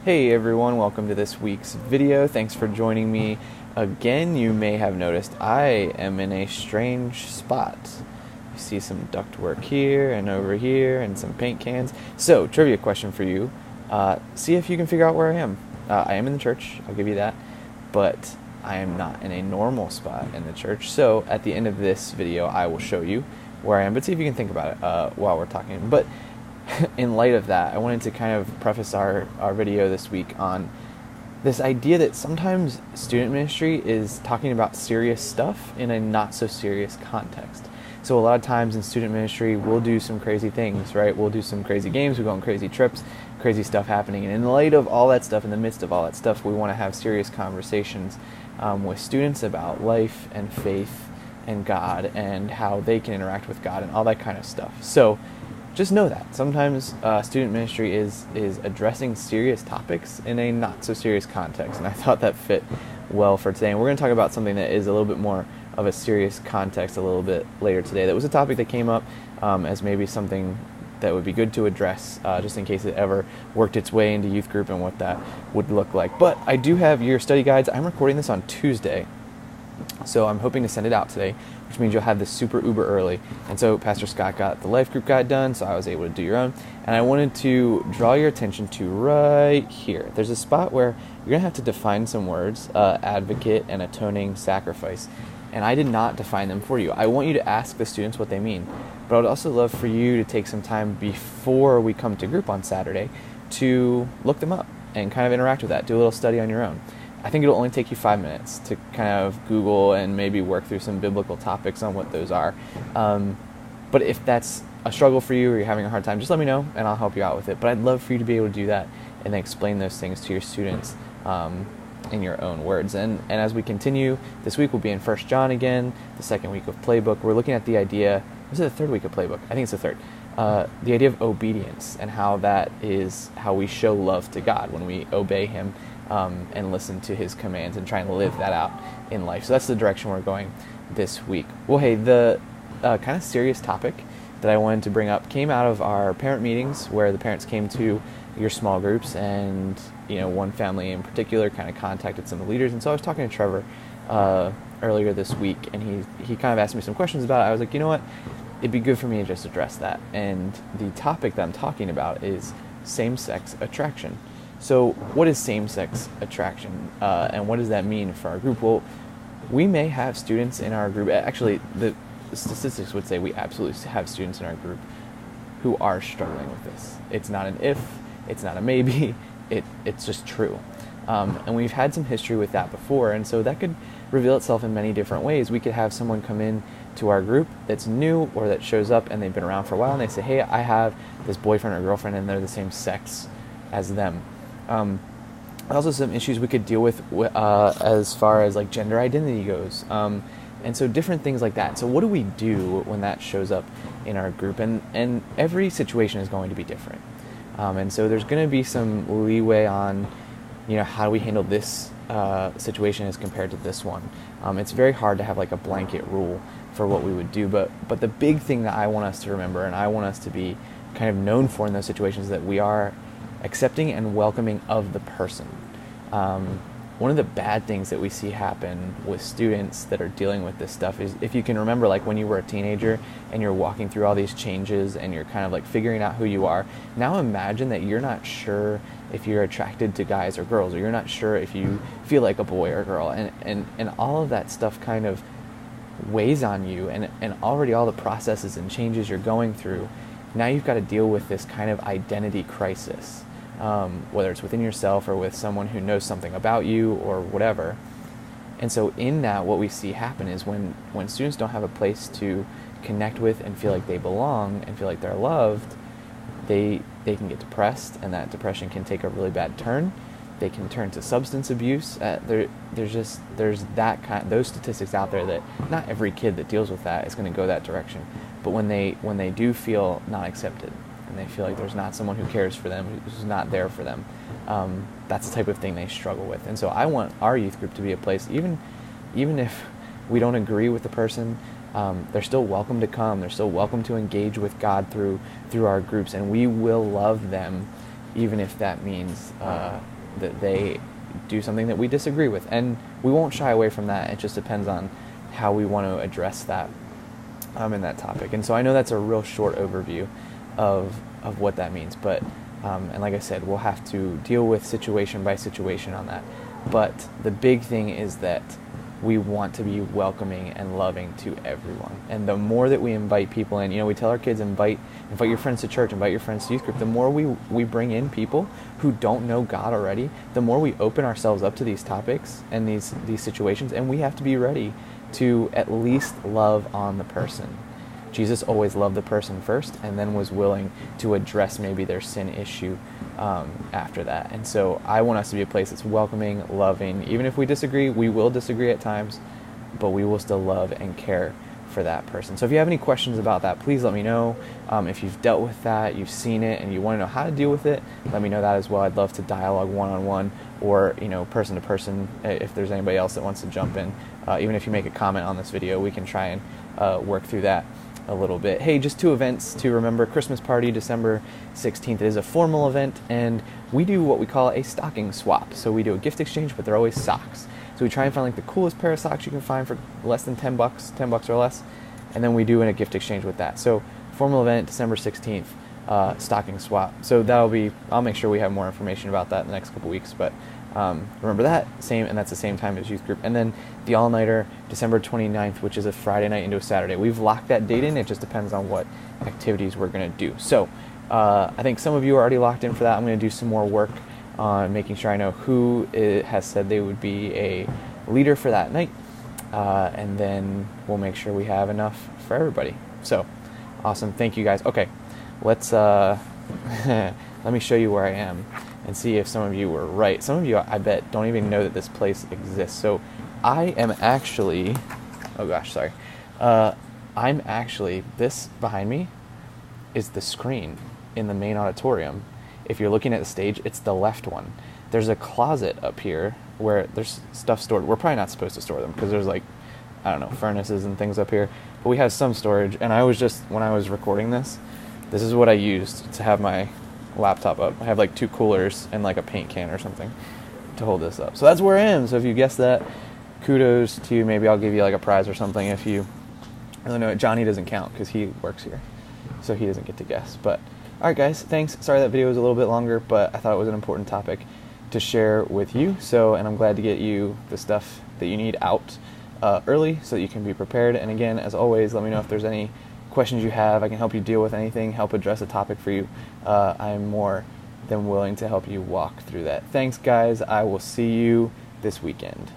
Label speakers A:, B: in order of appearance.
A: Hey everyone, welcome to this week's video. Thanks for joining me again. You may have noticed I am in a strange spot. You see some ductwork here and over here and some paint cans. So, trivia question for you. See if you can figure out where I am. I am in the church, I'll give you that, but I am not in a normal spot in the church. So, at the end of this video, I will show you where I am, but see if you can think about it while we're talking. But in light of that, I wanted to kind of preface our video this week on this idea that sometimes student ministry is talking about serious stuff in a not so serious context. So a lot of times in student ministry, we'll do some crazy things, right? We'll do some crazy games, we go on crazy trips, crazy stuff happening. And in light of all that stuff, in the midst of all that stuff, we want to have serious conversations with students about life and faith and God and how they can interact with God and all that kind of stuff. So just know that sometimes student ministry is addressing serious topics in a not so serious context, and I thought that fit well for today. And we're going to talk about something that is a little bit more of a serious context a little bit later today. That was a topic that came up as maybe something that would be good to address just in case it ever worked its way into youth group and what that would look like. But I do have your study guides. I'm recording this on Tuesday, so I'm hoping to send it out today, which means you'll have this super uber early. And so Pastor Scott got the life group guide done, so I was able to do your own. And I wanted to draw your attention to right here. There's a spot where you're going to have to define some words, advocate and atoning sacrifice. And I did not define them for you. I want you to ask the students what they mean. But I would also love for you to take some time before we come to group on Saturday to look them up and kind of interact with that. Do a little study on your own. I think it'll only take you 5 minutes to kind of Google and maybe work through some biblical topics on what those are. But if that's a struggle for you or you're having a hard time, just let me know and I'll help you out with it. But I'd love for you to be able to do that and then explain those things to your students in your own words. And as we continue, this week we'll be in 1 John again, the second week of Playbook. We're looking at the idea, was it the third week of Playbook? I think it's the third. The idea of obedience and how that is how we show love to God when we obey Him and listen to His commands and try and live that out in life. So that's the direction we're going this week. Well, hey, the kind of serious topic that I wanted to bring up came out of our parent meetings where the parents came to your small groups, and one family in particular kind of contacted some of the leaders. And so I was talking to Trevor earlier this week, and he kind of asked me some questions about it. I was like, you know what? It'd be good for me to just address that. And the topic that I'm talking about is same-sex attraction. So what is same-sex attraction, and what does that mean for our group? Well, we may have students in our group, actually the statistics would say we absolutely have students in our group who are struggling with this. It's not an if, it's not a maybe, it's just true. And we've had some history with that before, and so that could reveal itself in many different ways. We could have someone come in to our group that's new or that shows up and they've been around for a while and they say, hey, I have this boyfriend or girlfriend and they're the same sex as them. Also some issues we could deal with as far as like gender identity goes. And so different things like that. So what do we do when that shows up in our group? And every situation is going to be different. And so there's going to be some leeway on, how do we handle this situation as compared to this one. It's very hard to have like a blanket rule for what we would do. But the big thing that I want us to remember and I want us to be kind of known for in those situations is that we are accepting and welcoming of the person. One of the bad things that we see happen with students that are dealing with this stuff is, if you can remember, like when you were a teenager and you're walking through all these changes and you're kind of like figuring out who you are. Now imagine that you're not sure if you're attracted to guys or girls, or you're not sure if you feel like a boy or girl, and all of that stuff kind of weighs on you, and already all the processes and changes you're going through. Now you've got to deal with this kind of identity crisis. Whether it's within yourself or with someone who knows something about you or whatever. And so in that, what we see happen is when students don't have a place to connect with and feel like they belong and feel like they're loved, they can get depressed, and that depression can take a really bad turn. They can turn to substance abuse. There's those statistics out there that not every kid that deals with that is going to go that direction. But when they do feel not accepted, and they feel like there's not someone who cares for them, who's not there for them, that's the type of thing they struggle with. And so I want our youth group to be a place, even if we don't agree with the person, they're still welcome to come. They're still welcome to engage with God through our groups, and we will love them, even if that means that they do something that we disagree with, and we won't shy away from that. It just depends on how we want to address that in that topic. And so I know that's a real short overview of what that means, but and like I said, we'll have to deal with situation by situation on that. But the big thing is that we want to be welcoming and loving to everyone. And the more that we invite people in, we tell our kids, invite your friends to church, invite your friends to youth group. The more we bring in people who don't know God already, the more we open ourselves up to these topics and these situations, and we have to be ready to at least love on the person. Jesus always loved the person first, and then was willing to address maybe their sin issue after that. And so I want us to be a place that's welcoming, loving. Even if we disagree, we will disagree at times, but we will still love and care for that person. So if you have any questions about that, please let me know. If you've dealt with that, you've seen it, and you want to know how to deal with it, let me know that as well. I'd love to dialogue one-on-one, or person to person, if there's anybody else that wants to jump in. Even if you make a comment on this video, we can try and work through that a little bit. Hey, just 2 events to remember. Christmas party, December 16th. It is a formal event, and we do what we call a stocking swap. So we do a gift exchange, but they're always socks. So we try and find like the coolest pair of socks you can find for less than $10, $10 or less, and then we do a gift exchange with that. So formal event, December 16th, stocking swap. So I'll make sure we have more information about that in the next couple weeks, but remember that, and that's the same time as youth group. And then the all-nighter, December 29th, which is a Friday night into a Saturday. We've locked that date in. It just depends on what activities we're going to do. So I think some of you are already locked in for that. I'm going to do some more work on making sure I know who has said they would be a leader for that night. And then we'll make sure we have enough for everybody. So awesome. Thank you, guys. Okay, let's let me show you where I am and see if some of you were right. Some of you, I bet, don't even know that this place exists. So I am actually, this behind me is the screen in the main auditorium. If you're looking at the stage, it's the left one. There's a closet up here where there's stuff stored. We're probably not supposed to store them because there's furnaces and things up here. But we have some storage, and when I was recording this is what I used to have my laptop up. I have 2 coolers and a paint can or something to hold this up. So that's where I am. So if you guessed that, kudos to you. Maybe I'll give you a prize or something if you really know it. Johnny doesn't count because he works here, so he doesn't get to guess. But all right, guys, thanks. Sorry that video was a little bit longer, but I thought it was an important topic to share with you. And I'm glad to get you the stuff that you need out early so that you can be prepared. And again, as always, let me know if there's any questions you have. I can help you deal with anything, help address a topic for you. I'm more than willing to help you walk through that. Thanks, guys. I will see you this weekend.